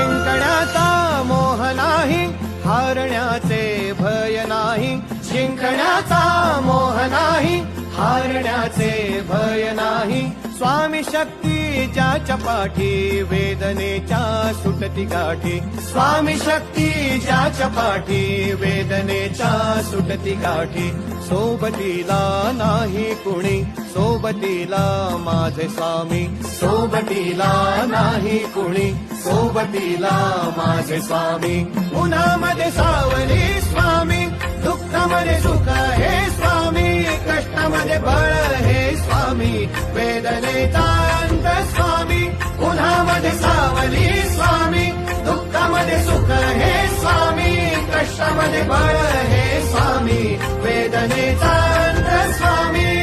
जिंकण्याचा मोह नाही, हारण्याचे भय नाही. जिंकण्याचा मोह नाही, हारण्याचे भय नाही. स्वामी शक्ती ज्याच्या पाठी, वेदनेच्या सुटती गाठी. स्वामी शक्ती ज्याच्या पाठी, वेदनेच्या सुटती गाठी. सोबतीला नाही कुणी, सोबतीला माझे स्वामी. सोबतीला नाही कुणी, सोबतीला माझे स्वामी. उन्हामध्ये सावली स्वामी, दुःखामध्ये सुख हे स्वामी. कष्टामध्ये बळ हे स्वामी, वेदनेचा अंत स्वामी. उन्हामध्ये सावली स्वामी, दुःखामध्ये सुख हे स्वामी. कष्टामध्ये बळ हे स्वामी, वेदनेचा अंत स्वामी.